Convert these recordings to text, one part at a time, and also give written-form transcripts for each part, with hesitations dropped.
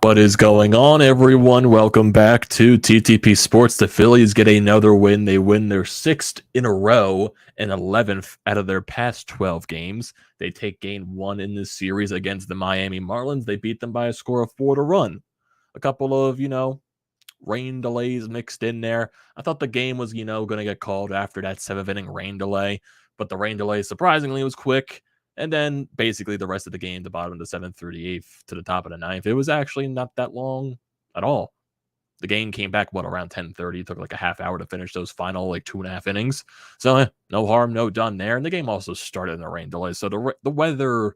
What is going on, everyone? Welcome back to TTP Sports. The Phillies get another win. They win their sixth in a row and 11th out of their past 12 games. They take game one in this series against the Miami Marlins. They beat them by a score of 4-1. A couple of, rain delays mixed in there. I thought the game was, going to get called after that seventh inning rain delay, but the rain delay surprisingly was quick. And then basically the rest of the game, the bottom of the seventh through the eighth to the top of the ninth, it was actually not that long at all. The game came back, around 10:30. It took like a half hour to finish those final, 2.5 innings. So no harm, no done there. And the game also started in a rain delay. So the weather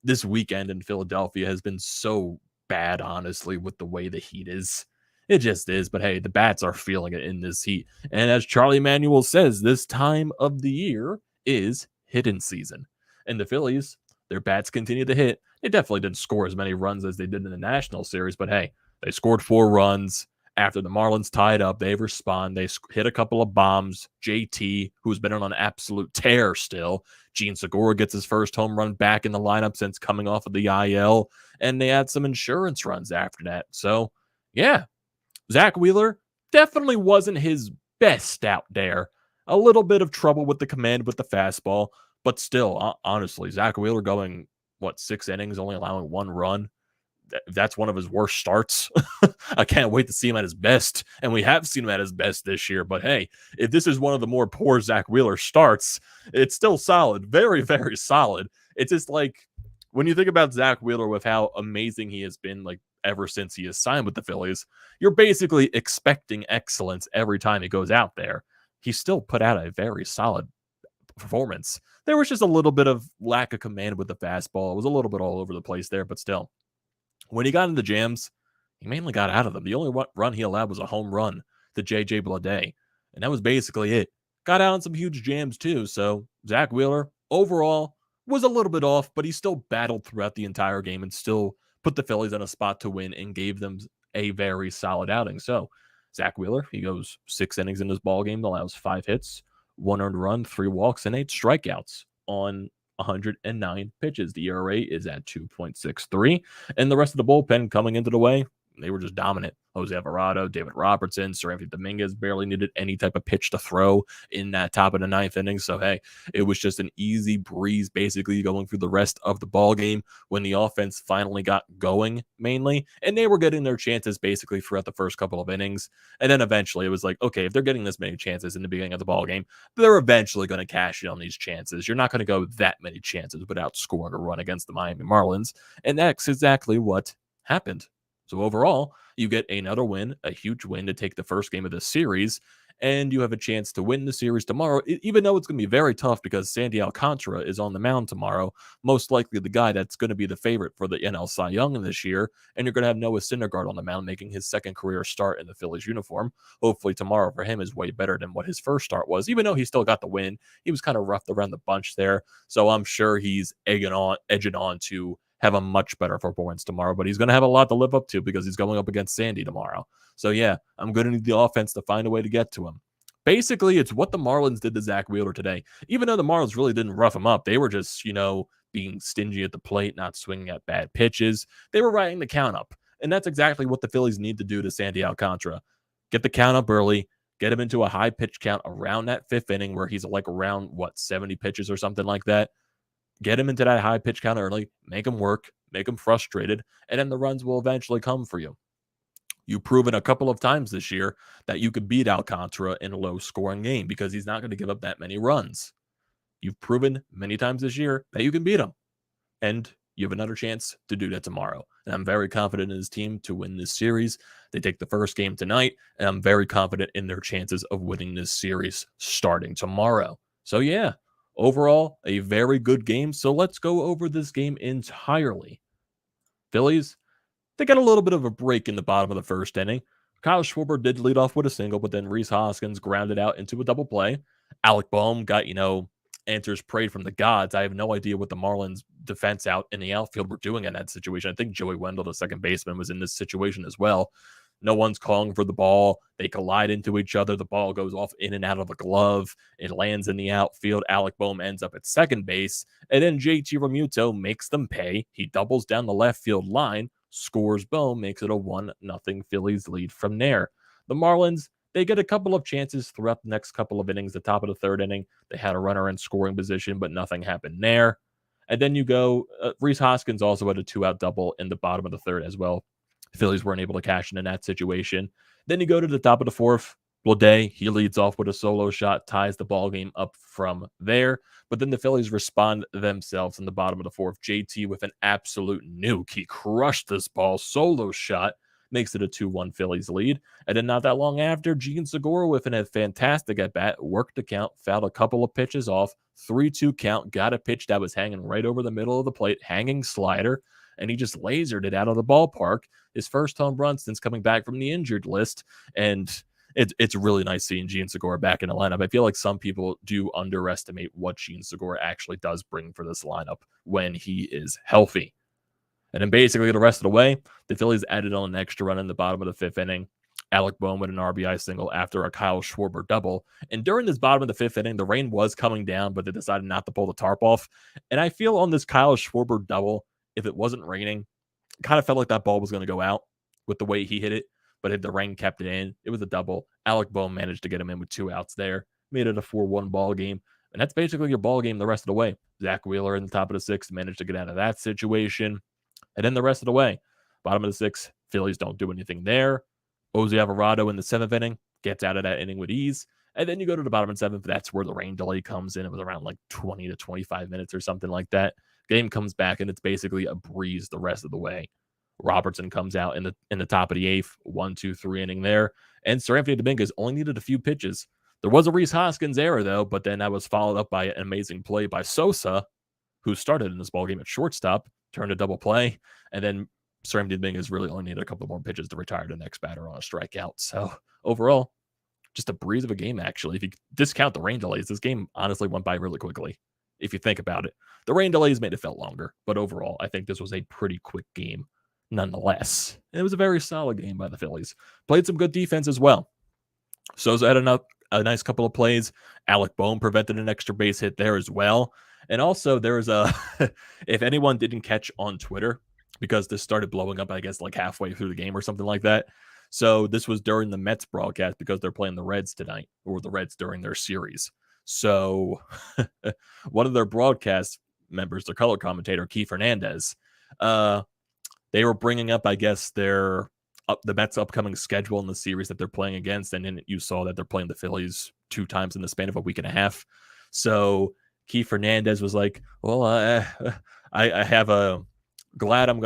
this weekend in Philadelphia has been so bad, honestly, with the way the heat is. It just is. But hey, the bats are feeling it in this heat. And as Charlie Manuel says, this time of the year is hitting season. And the Phillies, their bats continue to hit. They definitely didn't score as many runs as they did in the National Series, but hey, they scored 4 runs. After the Marlins tied up, they respond. They hit a couple of bombs. JT, who's been on an absolute tear still. Gene Segura gets his first home run back in the lineup since coming off of the IL, and they had some insurance runs after that. So, yeah, Zack Wheeler definitely wasn't his best out there. A little bit of trouble with the command with the fastball, but still, honestly, Zack Wheeler going, 6 innings, only allowing 1 run. That's one of his worst starts. I can't wait to see him at his best. And we have seen him at his best this year. But hey, if this is one of the more poor Zack Wheeler starts, it's still solid. Very, very solid. It's just like when you think about Zack Wheeler with how amazing he has been, ever since he has signed with the Phillies, you're basically expecting excellence every time he goes out there. He still put out a very solid performance. There was just a little bit of lack of command with the fastball. It was a little bit all over the place there, but still. When he got into jams, he mainly got out of them. The only run he allowed was a home run to J.J. Bleday, and that was basically it. Got out in some huge jams too, so Zack Wheeler, overall, was a little bit off, but he still battled throughout the entire game and still put the Phillies in a spot to win and gave them a very solid outing. So Zack Wheeler, he goes 6 innings in this ball game, allows 5 hits, 1 earned run, 3 walks, and 8 strikeouts on 109 pitches. The ERA is at 2.63. And the rest of the bullpen coming into the way, they were just dominant. Jose Alvarado, David Robertson, Seranthony Dominguez barely needed any type of pitch to throw in that top of the ninth inning. So, hey, it was just an easy breeze basically going through the rest of the ball game when the offense finally got going mainly. And they were getting their chances basically throughout the first couple of innings. And then eventually it was like, okay, if they're getting this many chances in the beginning of the ball game, they're eventually going to cash in on these chances. You're not going to go that many chances without scoring a run against the Miami Marlins. And that's exactly what happened. So overall, you get another win, a huge win to take the first game of the series, and you have a chance to win the series tomorrow, even though it's going to be very tough because Sandy Alcantara is on the mound tomorrow, most likely the guy that's going to be the favorite for the NL Cy Young this year, and you're going to have Noah Syndergaard on the mound making his second career start in the Phillies uniform. Hopefully tomorrow for him is way better than what his first start was, even though he still got the win. He was kind of roughed around the bunch there, so I'm sure he's edging on to have a much better performance tomorrow, but he's going to have a lot to live up to because he's going up against Sandy tomorrow. So yeah, I'm going to need the offense to find a way to get to him. Basically, it's what the Marlins did to Zack Wheeler today. Even though the Marlins really didn't rough him up, they were just, being stingy at the plate, not swinging at bad pitches. They were riding the count up. And that's exactly what the Phillies need to do to Sandy Alcantara. Get the count up early, get him into a high pitch count around that fifth inning where he's around, 70 pitches or something like that. Get him into that high pitch count early, make him work, make him frustrated, and then the runs will eventually come for you. You've proven a couple of times this year that you could beat Alcantara in a low-scoring game because he's not going to give up that many runs. You've proven many times this year that you can beat him, and you have another chance to do that tomorrow. And I'm very confident in his team to win this series. They take the first game tonight, and I'm very confident in their chances of winning this series starting tomorrow. So yeah, overall, a very good game. So let's go over this game entirely. Phillies, they got a little bit of a break in the bottom of the first inning. Kyle Schwarber did lead off with a single, but then Rhys Hoskins grounded out into a double play. Alec Bohm got, answers prayed from the gods. I have no idea what the Marlins defense out in the outfield were doing in that situation. I think Joey Wendell, the second baseman, was in this situation as well. No one's calling for the ball. They collide into each other. The ball goes off in and out of the glove. It lands in the outfield. Alec Bohm ends up at second base. And then JT Realmuto makes them pay. He doubles down the left field line, scores Bohm, makes it a 1-0 Phillies lead from there. The Marlins, they get a couple of chances throughout the next couple of innings. The top of the third inning, they had a runner in scoring position, but nothing happened there. And then you go, Rhys Hoskins also had a 2-out double in the bottom of the third as well. The Phillies weren't able to cash in that situation. Then you go to the top of the fourth. Day, he leads off with a solo shot, ties the ball game up from there. But then the Phillies respond themselves in the bottom of the fourth. JT with an absolute nuke. He crushed this ball, solo shot, makes it a 2-1 Phillies lead. And then not that long after, Jean Segura with a fantastic at-bat, worked the count, fouled a couple of pitches off, 3-2 count, got a pitch that was hanging right over the middle of the plate, hanging slider, and he just lasered it out of the ballpark. His first home run since coming back from the injured list, and it's really nice seeing Jean Segura back in the lineup. I feel like some people do underestimate what Jean Segura actually does bring for this lineup when he is healthy. And then basically the rest of the way, the Phillies added on an extra run in the bottom of the fifth inning. Alec Bohm with an RBI single after a Kyle Schwarber double. And during this bottom of the fifth inning, the rain was coming down, but they decided not to pull the tarp off. And I feel on this Kyle Schwarber double, if it wasn't raining, it kind of felt like that ball was going to go out with the way he hit it. But if the rain kept it in, it was a double. Alec Bohm managed to get him in with 2 outs there, made it a 4-1 ball game. And that's basically your ball game the rest of the way. Zack Wheeler in the top of the sixth managed to get out of that situation. And then the rest of the way, bottom of the sixth, Phillies don't do anything there. Ozzy Alvarado in the seventh inning gets out of that inning with ease. And then you go to the bottom of the seventh. That's where the rain delay comes in. It was around like 20 to 25 minutes or something like that. Game comes back, and it's basically a breeze the rest of the way. Robertson comes out in the top of the eighth, 1-2-3 inning there. And Sir Anthony Dominguez only needed a few pitches. There was a Rhys Hoskins error, though, but then that was followed up by an amazing play by Sosa, who started in this ballgame at shortstop, turned a double play, and then Sir Anthony Dominguez really only needed a couple more pitches to retire the next batter on a strikeout. So overall, just a breeze of a game, actually. If you discount the rain delays, this game honestly went by really quickly, if you think about it. The rain delays made it felt longer, but overall, I think this was a pretty quick game nonetheless. And it was a very solid game by the Phillies. Played some good defense as well. Sosa had a nice couple of plays. Alec Bohm prevented an extra base hit there as well. And also, there's a, if anyone didn't catch on Twitter, because this started blowing up, I guess, like halfway through the game or something like that. So this was during the Mets broadcast because they're playing the Reds tonight, or the Reds during their series. So one of their broadcast members, their color commentator, Keith Hernandez, they were bringing up, I guess, the Mets' upcoming schedule in the series that they're playing against, and then you saw that they're playing the Phillies 2 times in the span of a week and a half. So Keith Hernandez was like, well, I have a glad I'm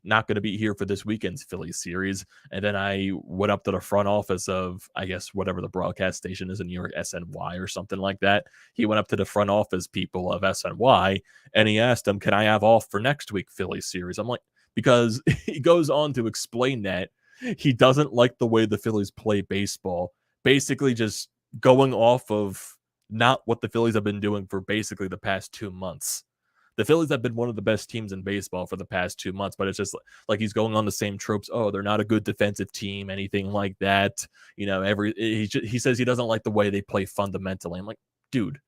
not gonna be here for this weekend's Phillies series. And then I went up to the front office of, I guess, whatever the broadcast station is in New York, SNY or something like that. He went up to the front office people of SNY and he asked them, can I have off for next week Phillies series? I'm like, because he goes on to explain that he doesn't like the way the Phillies play baseball, basically just going off of not what the Phillies have been doing for basically the past 2 months. The Phillies have been one of the best teams in baseball for the past 2 months, but it's just like he's going on the same tropes. Oh, they're not a good defensive team, anything like that. You know, he says he doesn't like the way they play fundamentally. I'm like, dude,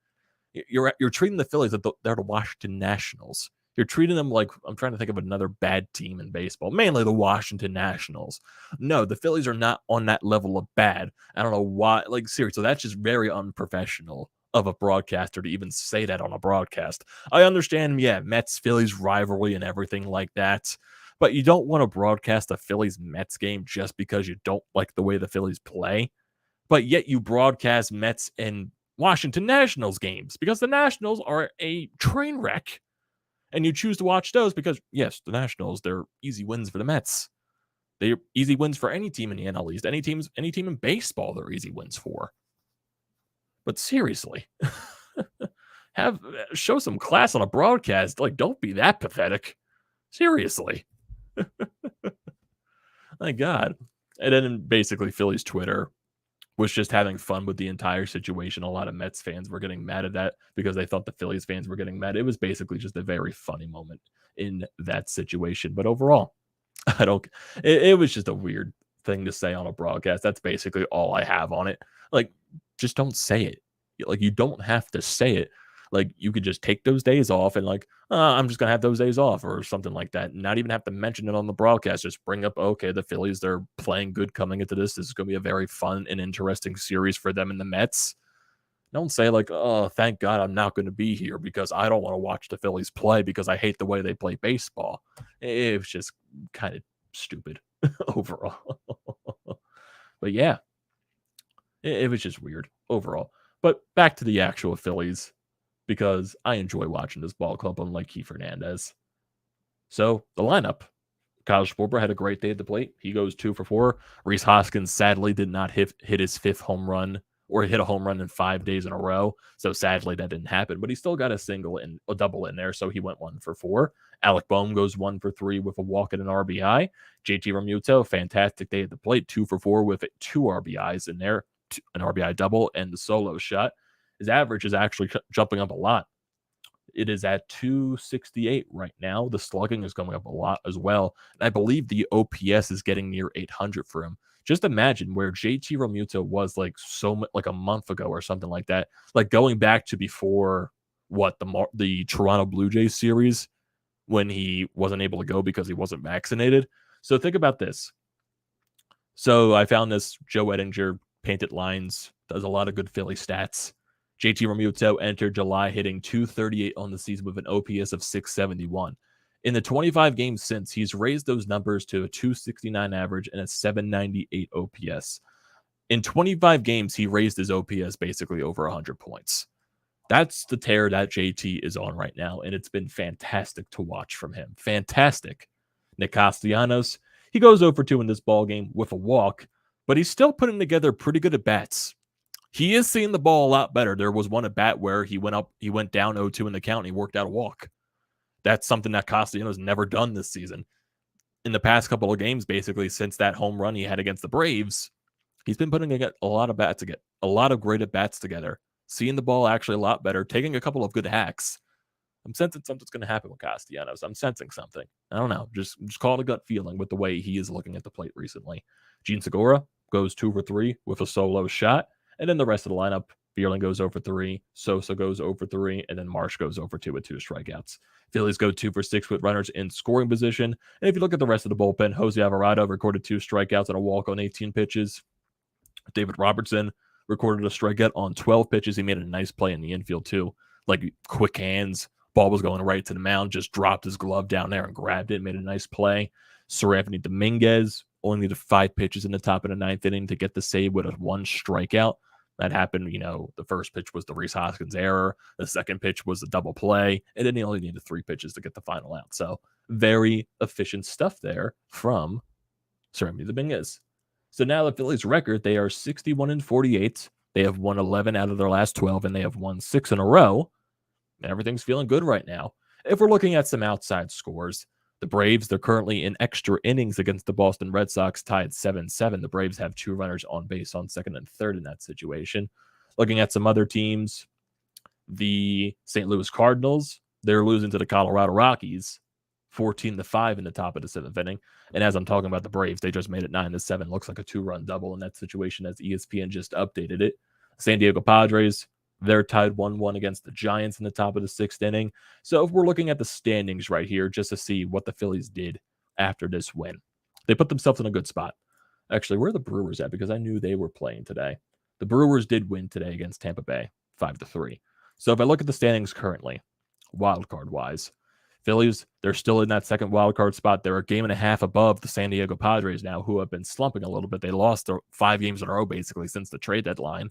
you're treating the Phillies like they're the Washington Nationals. You're treating them like, I'm trying to think of another bad team in baseball, mainly the Washington Nationals. No, the Phillies are not on that level of bad. I don't know why. Like, seriously, that's just very unprofessional of a broadcaster to even say that on a broadcast. I understand, yeah, Mets-Phillies rivalry and everything like that, but you don't want to broadcast a Phillies-Mets game just because you don't like the way the Phillies play, but yet you broadcast Mets and Washington Nationals games because the Nationals are a train wreck. And you choose to watch those because, yes, the Nationals, they're easy wins for the Mets. They're easy wins for any team in the NL East. Any team in baseball, they're easy wins for. But seriously, show some class on a broadcast. Like, don't be that pathetic. Seriously. My God. And then basically Phillies Twitter was just having fun with the entire situation. A lot of Mets fans were getting mad at that because they thought the Phillies fans were getting mad. It was basically just a very funny moment in that situation. But overall, it was just a weird thing to say on a broadcast. That's basically all I have on it. Like, just don't say it. Like, you don't have to say it. Like, you could just take those days off and like, I'm just gonna have those days off or something like that. Not even have to mention it on the broadcast. Just bring up, okay, the Phillies, they're playing good coming into this. This is gonna be a very fun and interesting series for them and the Mets. Don't say like, oh, thank God I'm not going to be here because I don't want to watch the Phillies play because I hate the way they play baseball. It was just kind of stupid overall. But yeah, it was just weird overall. But back to the actual Phillies because I enjoy watching this ball club, unlike Keith Hernandez. So the lineup. Kyle Schwarber had a great day at the plate. He goes 2 for 4. Rhys Hoskins sadly did not hit his 5th home run or hit a home run in 5 days in a row. So sadly that didn't happen, but he still got a single and a double in there. So he went 1 for 4. Alec Bohm goes 1 for 3 with a walk and an RBI. JT Realmuto, fantastic day at the plate, 2 for 4 with 2 RBIs in there, an RBI double and the solo shot. His average is actually jumping up a lot. It is at 268 right now. The slugging is going up a lot as well. And I believe the OPS is getting near 800 for him. Just imagine where JT Realmuto was like like a month ago or something like that. Like going back to before the Toronto Blue Jays series when he wasn't able to go because he wasn't vaccinated. So think about this. So I found this Joe Ettinger painted lines, does a lot of good Philly stats. JT Realmuto entered July hitting 238 on the season with an OPS of 671. In the 25 games since, he's raised those numbers to a 269 average and a 798 OPS. In 25 games, he raised his OPS basically over 100 points. That's the tear that JT is on right now, and it's been fantastic to watch from him. Fantastic. Nick Castellanos, he goes over 2 in this ball game with a walk, but he's still putting together pretty good at bats. He is seeing the ball a lot better. There was one at bat where he went down 0-2 in the count, and he worked out a walk. That's something that Castellanos never done this season. In the past couple of games, basically, since that home run he had against the Braves, he's been putting a lot of great at bats together, seeing the ball actually a lot better, taking a couple of good hacks. I'm sensing something's going to happen with Castellanos. I'm sensing something. I don't know. Just call it a gut feeling with the way he is looking at the plate recently. Gene Segura goes 2 for 3 with a solo shot. And then the rest of the lineup, Bierling goes over 3, Sosa goes over 3, and then Marsh goes over 2 with 2 strikeouts. Phillies go 2 for 6 with runners in scoring position. And if you look at the rest of the bullpen, Jose Alvarado recorded 2 strikeouts and a walk on 18 pitches. David Robertson recorded a strikeout on 12 pitches. He made a nice play in the infield, too. Like, quick hands. Ball was going right to the mound, just dropped his glove down there and grabbed it, made a nice play. Sir Anthony Dominguez only needed 5 pitches in the top of the 9th inning to get the save with a 1 strikeout. That happened, the first pitch was the Rhys Hoskins error. The second pitch was the double play. And then he only needed 3 pitches to get the final out. So very efficient stuff there from Sir Anthony Dominguez. So now the Phillies record, they are 61-48. They have won 11 out of their last 12, and they have won 6 in a row. Everything's feeling good right now. If we're looking at some outside scores, the Braves, they're currently in extra innings against the Boston Red Sox, tied 7-7. The Braves have 2 runners on base on second and third in that situation. Looking at some other teams, the St. Louis Cardinals, they're losing to the Colorado Rockies 14-5 in the top of the 7th inning. And as I'm talking about the Braves, they just made it 9-7. Looks like a 2-run double in that situation as ESPN just updated it. San Diego Padres, they're tied 1-1 against the Giants in the top of the 6th inning. So if we're looking at the standings right here, just to see what the Phillies did after this win, they put themselves in a good spot. Actually, where are the Brewers at? Because I knew they were playing today. The Brewers did win today against Tampa Bay, 5-3. So if I look at the standings currently, wild card wise, Phillies, they're still in that second wild card spot. They're a game and a half above the San Diego Padres now, who have been slumping a little bit. They lost their 5 games in a row basically since the trade deadline.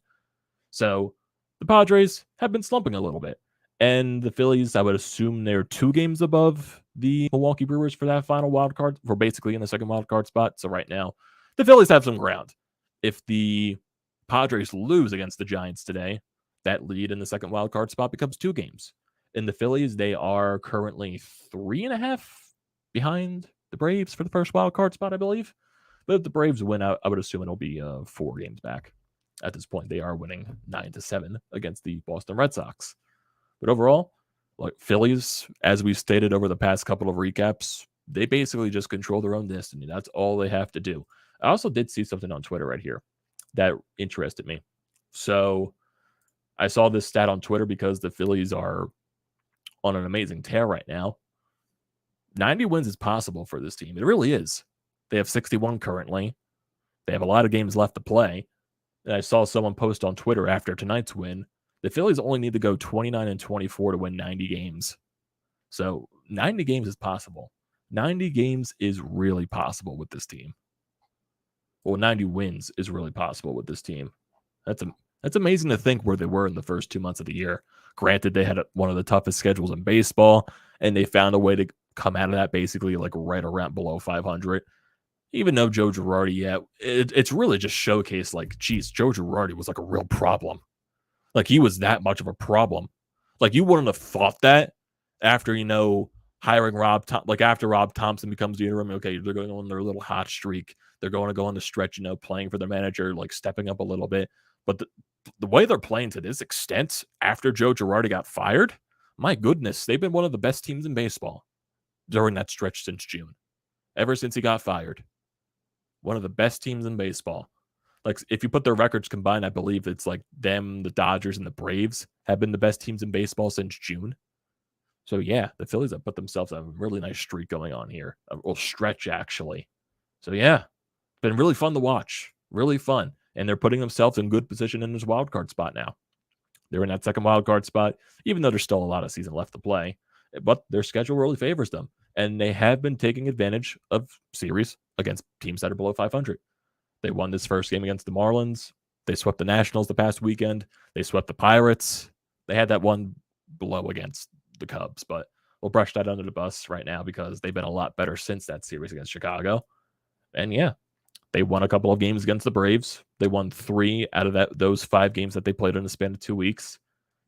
So the Padres have been slumping a little bit. And the Phillies, I would assume they're 2 games above the Milwaukee Brewers for that final wild card. We're basically in the second wild card spot. So right now, the Phillies have some ground. If the Padres lose against the Giants today, that lead in the second wild card spot becomes 2 games. In the Phillies, they are currently 3.5 behind the Braves for the first wild card spot, I believe. But if the Braves win out, I would assume it'll be 4 games back. At this point, they are winning 9-7 against the Boston Red Sox. But overall, like Phillies, as we've stated over the past couple of recaps, they basically just control their own destiny. That's all they have to do. I also did see something on Twitter right here that interested me. So I saw this stat on Twitter because the Phillies are on an amazing tear right now. 90 wins is possible for this team. It really is. They have 61 currently. They have a lot of games left to play. And I saw someone post on Twitter after tonight's win, the Phillies only need to go 29-24 to win 90 games. So 90 games is possible. 90 games is really possible with this team. Well, 90 wins is really possible with this team. That's amazing to think where they were in the first 2 months of the year. Granted, they had one of the toughest schedules in baseball, and they found a way to come out of that basically like right around below 500. Even though Joe Girardi, it's really just showcased like, geez, Joe Girardi was like a real problem. Like he was that much of a problem. Like you wouldn't have thought that after, hiring after Rob Thompson becomes the interim. Okay, they're going on their little hot streak. They're going to go on the stretch, playing for their manager, like stepping up a little bit. But the way they're playing to this extent after Joe Girardi got fired, my goodness, they've been one of the best teams in baseball during that stretch since June. Ever since he got fired. One of the best teams in baseball. Like, if you put their records combined, I believe it's like them, the Dodgers, and the Braves have been the best teams in baseball since June. So, yeah, the Phillies have put themselves on a really nice streak going on here. A real stretch, actually. So, yeah, been really fun to watch. Really fun. And they're putting themselves in good position in this wild card spot now. They're in that second wild card spot, even though there's still a lot of season left to play. But their schedule really favors them. And they have been taking advantage of series against teams that are below 500. They won this first game against the Marlins. They swept the Nationals the past weekend. They swept the Pirates. They had that one blow against the Cubs, but we'll brush that under the bus right now because they've been a lot better since that series against Chicago. And yeah, they won a couple of games against the Braves. They won 3 out of those 5 games that they played in the span of 2 weeks.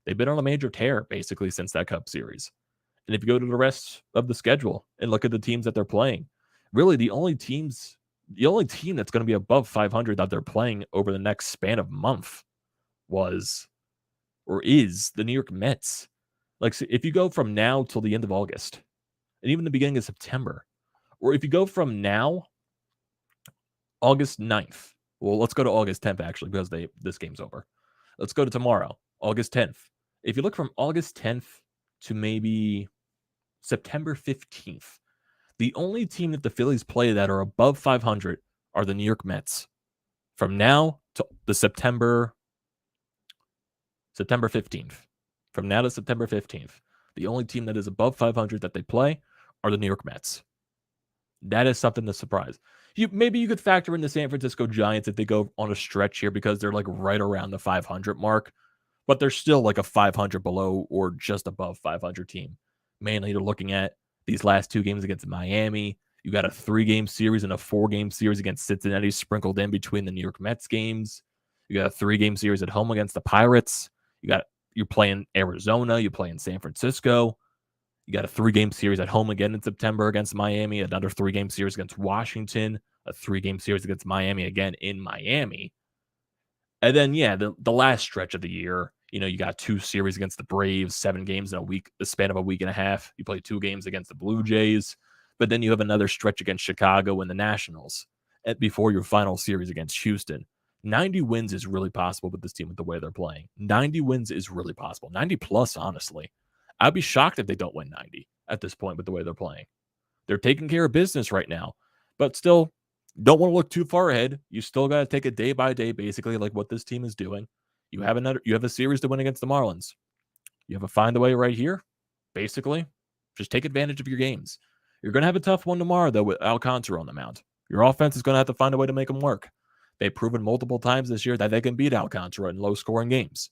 They've been on a major tear basically since that Cubs series. And if you go to the rest of the schedule and look at the teams that they're playing, really the only team that's going to be above 500 that they're playing over the next span of month is the New York Mets. Like, so if you go from now till the end of August, and even the beginning of September, or if you go from now, August 9th, well, let's go to August 10th, actually, because this game's over. Let's go to tomorrow, August 10th. If you look from August 10th to maybe September 15th, the only team that the Phillies play that are above 500 are the New York Mets. From now to the September 15th. From now to September 15th, the only team that is above 500 that they play are the New York Mets. That is something to surprise. Maybe you could factor in the San Francisco Giants if they go on a stretch here because they're like right around the 500 mark, but they're still like a 500 below or just above 500 team. Mainly they're looking at these last 2 games against Miami. You got a 3-game series and a 4-game series against Cincinnati sprinkled in between the New York Mets games. You got a 3-game series at home against the Pirates. You're playing Arizona. You play in San Francisco. You got a 3-game series at home again in September against Miami. Another 3-game series against Washington. A 3-game series against Miami again in Miami. And then, yeah, the last stretch of the year, you got 2 series against the Braves, 7 games in the span of a week and a half. You play 2 games against the Blue Jays, but then you have another stretch against Chicago and the Nationals before your final series against Houston. 90 wins is really possible with this team with the way they're playing. 90 wins is really possible. 90 plus, honestly. I'd be shocked if they don't win 90 at this point with the way they're playing. They're taking care of business right now, but still don't want to look too far ahead. You still got to take it day by day, basically, like what this team is doing. You have a series to win against the Marlins. You have a find a way right here. Basically, just take advantage of your games. You're going to have a tough one tomorrow, though, with Alcantara on the mound. Your offense is going to have to find a way to make them work. They've proven multiple times this year that they can beat Alcantara in low-scoring games.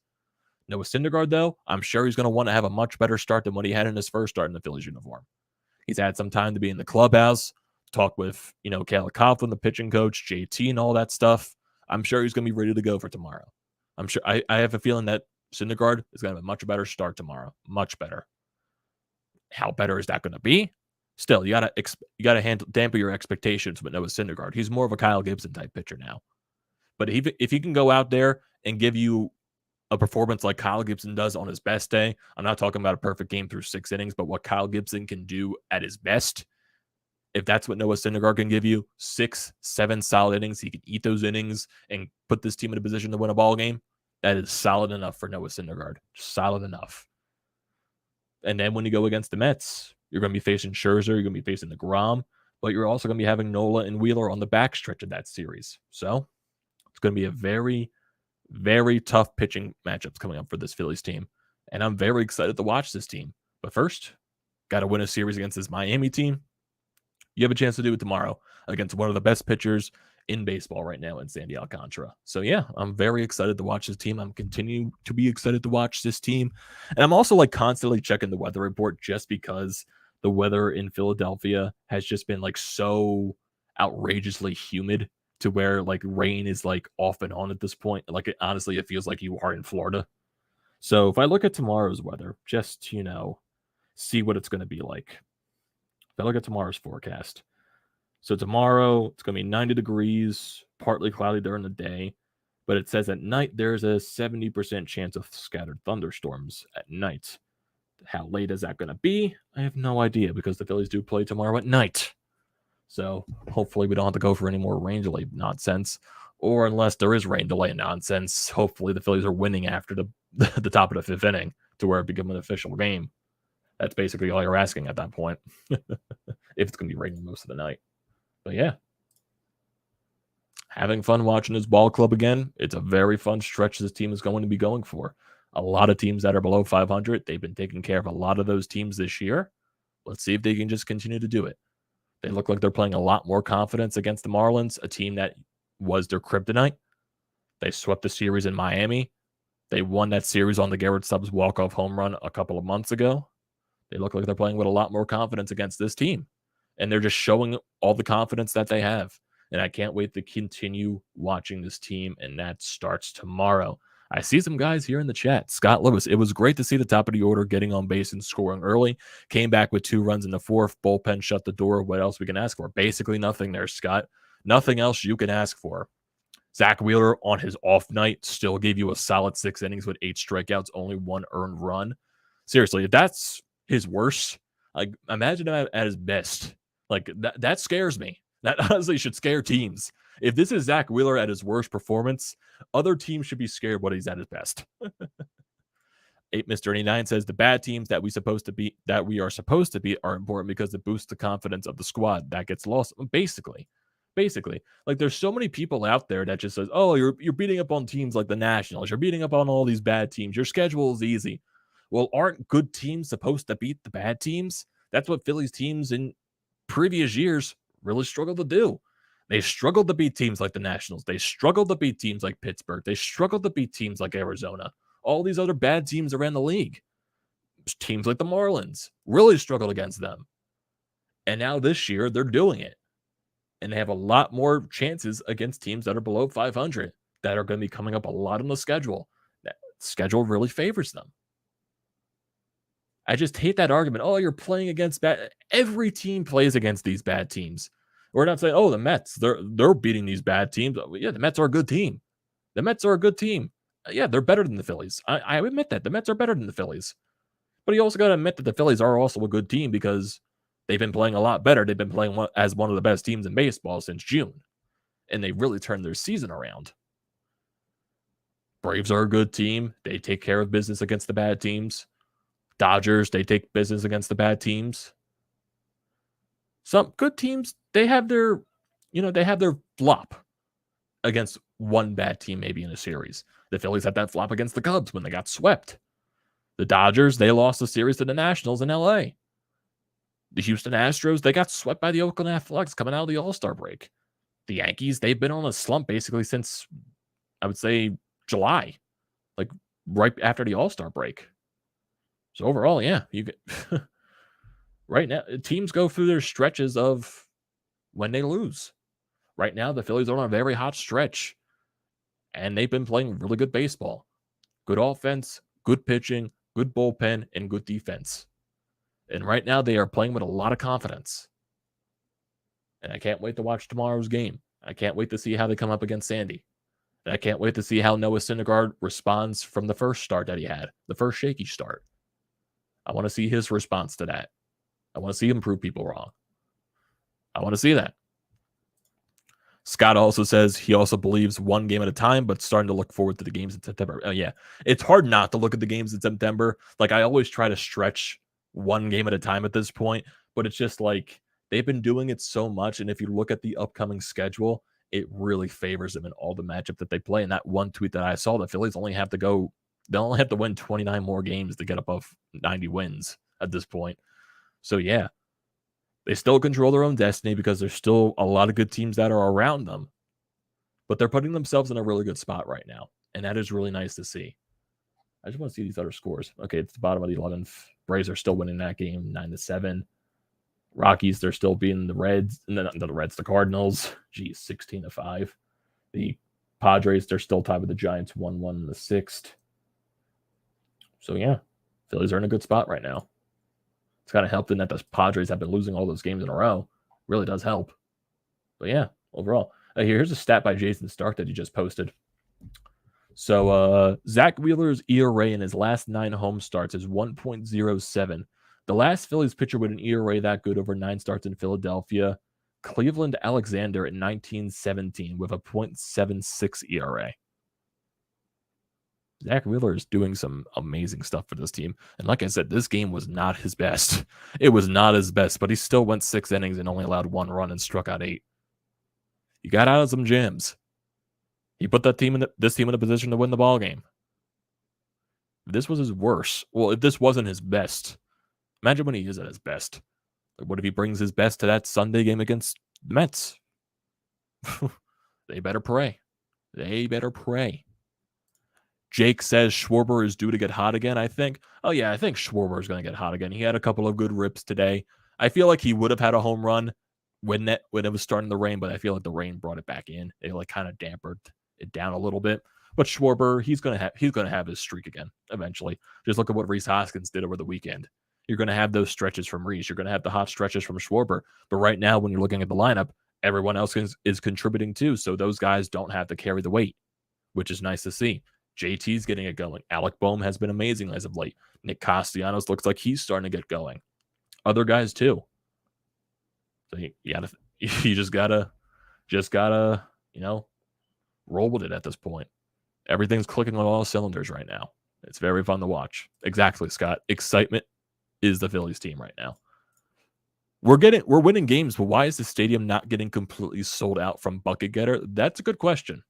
Noah Syndergaard, though, I'm sure he's going to want to have a much better start than what he had in his first start in the Phillies uniform. He's had some time to be in the clubhouse, talk with, Caleb Coughlin, the pitching coach, JT, and all that stuff. I'm sure he's going to be ready to go for tomorrow. I'm sure. I have a feeling that Syndergaard is going to have a much better start tomorrow. Much better. How better is that going to be? Still, you gotta dampen your expectations with Noah Syndergaard. He's more of a Kyle Gibson type pitcher now. But if he can go out there and give you a performance like Kyle Gibson does on his best day, I'm not talking about a perfect game through 6 innings, but what Kyle Gibson can do at his best, if that's what Noah Syndergaard can give you, 6, 7 solid innings, he can eat those innings and put this team in a position to win a ball game. That is solid enough for Noah Syndergaard. Solid enough. And then when you go against the Mets, you're going to be facing Scherzer, you're going to be facing DeGrom, but you're also going to be having Nola and Wheeler on the backstretch of that series. So it's going to be a very, very tough pitching matchups coming up for this Phillies team. And I'm very excited to watch this team. But first, got to win a series against this Miami team. You have a chance to do it tomorrow against one of the best pitchers in baseball right now in Sandy Alcantara. So yeah, I'm very excited to watch this team. I'm continuing to be excited to watch this team. And I'm also like constantly checking the weather report just because the weather in Philadelphia has just been like so outrageously humid to where like rain is like off and on at this point. Like honestly, it feels like you are in Florida. So if I look at tomorrow's weather, just, see what it's going to be like. If I look at tomorrow's forecast, so tomorrow, it's going to be 90 degrees, partly cloudy during the day, but it says at night there's a 70% chance of scattered thunderstorms at night. How late is that going to be? I have no idea because the Phillies do play tomorrow at night. So hopefully we don't have to go for any more rain delay nonsense, or unless there is rain delay nonsense, hopefully the Phillies are winning after the top of the fifth inning to where it becomes an official game. That's basically all you're asking at that point, if it's going to be raining most of the night. But yeah, having fun watching this ball club again. It's a very fun stretch this team is going to be going for. A lot of teams that are below 500, they've been taking care of a lot of those teams this year. Let's see if they can just continue to do it. They look like they're playing a lot more confidence against the Marlins, a team that was their kryptonite. They swept the series in Miami. They won that series on the Garrett Stubbs walk-off home run a couple of months ago. They look like they're playing with a lot more confidence against this team. And they're just showing all the confidence that they have. And I can't wait to continue watching this team, and that starts tomorrow. I see some guys here in the chat. Scott Lewis, it was great to see the top of the order getting on base and scoring early. Came back with 2 runs in the fourth. Bullpen shut the door. What else we can ask for? Basically nothing there, Scott. Nothing else you can ask for. Zack Wheeler on his off night still gave you a solid 6 innings with 8 strikeouts, only 1 earned run. Seriously, if that's his worst, like imagine him at his best. Like that scares me. That honestly should scare teams. If this is Zack Wheeler at his worst performance, other teams should be scared when he's at his best. 8 Mr. 89 says the bad teams that we are supposed to beat are important because it boosts the confidence of the squad. That gets lost. Basically. Like there's so many people out there that just says, oh, you're beating up on teams like the Nationals. You're beating up on all these bad teams. Your schedule is easy. Well, aren't good teams supposed to beat the bad teams? That's what Phillies teams in previous years really struggled to do. They struggled to beat teams like the Nationals. They struggled to beat teams like Pittsburgh. They struggled to beat teams like Arizona. All these other bad teams around the league. Teams like the Marlins really struggled against them. And now this year, they're doing it. And they have a lot more chances against teams that are below 500 that are going to be coming up a lot on the schedule. That schedule really favors them. I just hate that argument. Oh, you're playing against bad. Every team plays against these bad teams. We're not saying, oh, the Mets, they're beating these bad teams. Yeah, the Mets are a good team. The Mets are a good team. Yeah, they're better than the Phillies. I admit that. The Mets are better than the Phillies. But you also got to admit that the Phillies are also a good team because they've been playing a lot better. They've been playing as one of the best teams in baseball since June. And they really turned their season around. Braves are a good team. They take care of business against the bad teams. Dodgers, they take business against the bad teams. Some good teams, they have their flop against one bad team maybe in a series. The Phillies had that flop against the Cubs when they got swept. The Dodgers, they lost the series to the Nationals in LA. The Houston Astros, they got swept by the Oakland Athletics coming out of the All-Star break. The Yankees, they've been on a slump basically since, I would say, July, like right after the All-Star break. So overall, yeah, you get right now, teams go through their stretches of when they lose. Right now, the Phillies are on a very hot stretch, and they've been playing really good baseball. Good offense, good pitching, good bullpen, and good defense. And right now, they are playing with a lot of confidence. And I can't wait to watch tomorrow's game. I can't wait to see how they come up against Sandy. And I can't wait to see how Noah Syndergaard responds from the first start that he had, the first shaky start. I want to see his response to that. I want to see him prove people wrong. I want to see that. Scott also says he also believes one game at a time, but starting to look forward to the games in September. Oh, yeah. It's hard not to look at the games in September. Like, I always try to stretch one game at a time at this point, but it's just like they've been doing it so much. And if you look at the upcoming schedule, it really favors them in all the matchup that they play. And that one tweet that I saw, the Phillies only have to win 29 more games to get above 90 wins at this point. So, yeah. They still control their own destiny because there's still a lot of good teams that are around them. But they're putting themselves in a really good spot right now. And that is really nice to see. I just want to see these other scores. Okay, it's the bottom of the 11th. Braves are still winning that game 9-7. Rockies, they're still beating the Reds. And then the Cardinals. Geez, 16-5. The Padres, they're still tied with the Giants 1-1 in the 6th. So, yeah, Phillies are in a good spot right now. It's kind of helped in that the Padres have been losing all those games in a row. Really does help. But yeah, overall. Here's a stat by Jason Stark that he just posted. So Zack Wheeler's ERA in his last 9 home starts is 1.07. The last Phillies pitcher with an ERA that good over 9 starts in Philadelphia, Cleveland Alexander in 1917 with a .76 ERA. Zack Wheeler is doing some amazing stuff for this team. And like I said, this game was not his best. It was not his best, but he still went 6 innings and only allowed 1 run and struck out 8. He got out of some jams. He put this team in a position to win the ball game. If this was his worst, well, if this wasn't his best, imagine when he is at his best. Like, what if he brings his best to that Sunday game against the Mets? They better pray. They better pray. Jake says Schwarber is due to get hot again, I think. Oh, yeah, I think Schwarber is going to get hot again. He had a couple of good rips today. I feel like he would have had a home run when it was starting to rain, but I feel like the rain brought it back in. It like kind of dampened it down a little bit. But Schwarber, he's going to have his streak again eventually. Just look at what Rhys Hoskins did over the weekend. You're going to have those stretches from Rhys. You're going to have the hot stretches from Schwarber. But right now, when you're looking at the lineup, everyone else is contributing too. So those guys don't have to carry the weight, which is nice to see. JT's getting it going. Alec Boehm has been amazing as of late. Nick Castellanos looks like he's starting to get going. Other guys too. So you just gotta, roll with it at this point. Everything's clicking on all cylinders right now. It's very fun to watch. Exactly, Scott. Excitement is the Phillies team right now. We're winning games, but why is the stadium not getting completely sold out from bucket getter? That's a good question.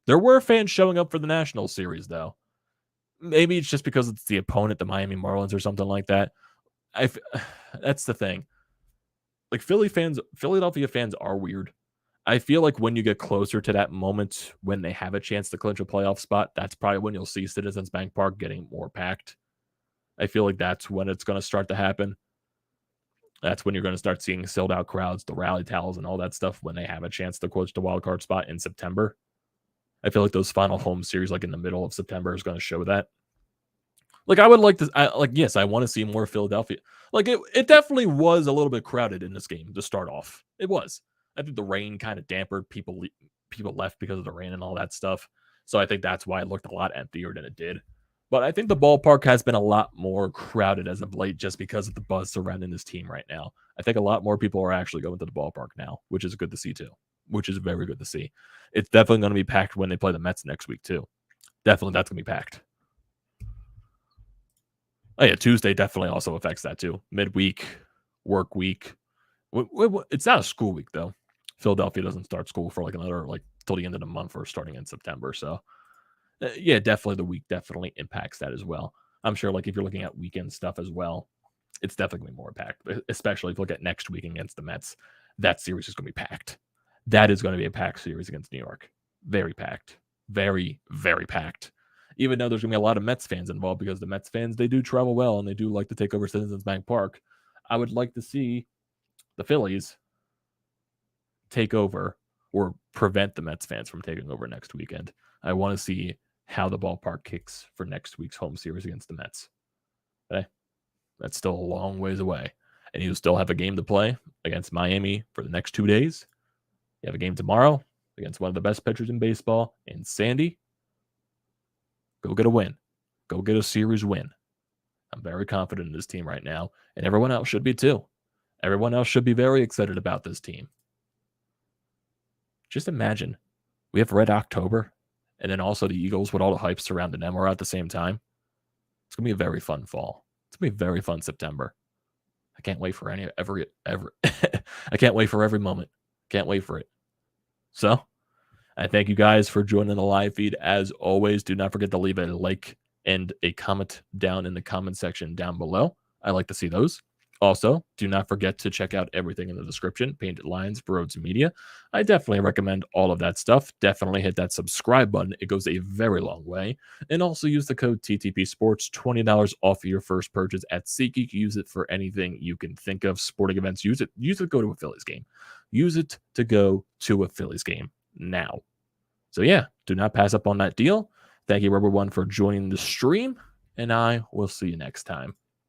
There were fans showing up for the National Series, though. Maybe it's just because it's the opponent, the Miami Marlins or something like that. That's the thing. Like Philadelphia fans are weird. I feel like when you get closer to that moment when they have a chance to clinch a playoff spot, that's probably when you'll see Citizens Bank Park getting more packed. I feel like that's when it's going to start to happen. That's when you're going to start seeing sold out crowds, the rally towels, and all that stuff when they have a chance to clinch the wild card spot in September. I feel like those final home series, like in the middle of September, is going to show that. Like, I would like to, yes, I want to see more Philadelphia. Like, it definitely was a little bit crowded in this game to start off. It was. I think the rain kind of dampened people left because of the rain and all that stuff. So I think that's why it looked a lot emptier than it did. But I think the ballpark has been a lot more crowded as of late just because of the buzz surrounding this team right now. I think a lot more people are actually going to the ballpark now, which is good to see too. Which is very good to see. It's definitely going to be packed when they play the Mets next week too. Definitely that's going to be packed. Oh yeah, Tuesday definitely also affects that too. Midweek, work week. It's not a school week though. Philadelphia doesn't start school for another till the end of the month or starting in September. So yeah, definitely the week definitely impacts that as well. I'm sure if you're looking at weekend stuff as well, it's definitely more packed, especially if you look at next week against the Mets. That series is going to be packed. That is going to be a packed series against New York. Very packed. Very, very packed. Even though there's going to be a lot of Mets fans involved because the Mets fans, they do travel well and they do like to take over Citizens Bank Park. I would like to see the Phillies take over or prevent the Mets fans from taking over next weekend. I want to see how the ballpark kicks for next week's home series against the Mets. Okay? That's still a long ways away. And you still have a game to play against Miami for the next 2 days. You have a game tomorrow against one of the best pitchers in baseball in Sandy. Go get a win. Go get a series win. I'm very confident in this team right now, and everyone else should be too. Everyone else should be very excited about this team. Just imagine we have Red October, and then also the Eagles with all the hype surrounding them are at the same time. It's gonna be a very fun fall. It's gonna be a very fun September. I can't wait for every I can't wait for every moment. Can't wait for it. So I thank you guys for joining the live feed. As always, do not forget to leave a like and a comment down in the comment section down below. I like to see those. Also, do not forget to check out everything in the description. Painted Lines, BrodesMedia. I definitely recommend all of that stuff. Definitely hit that subscribe button. It goes a very long way. And also use the code TTPSPORTS, $20 off your first purchase at SeatGeek. Use it for anything you can think of. Sporting events, use it. Use it to go to a Phillies game. Use it to go to a Phillies game now. So yeah, do not pass up on that deal. Thank you everyone for joining the stream, and I will see you next time.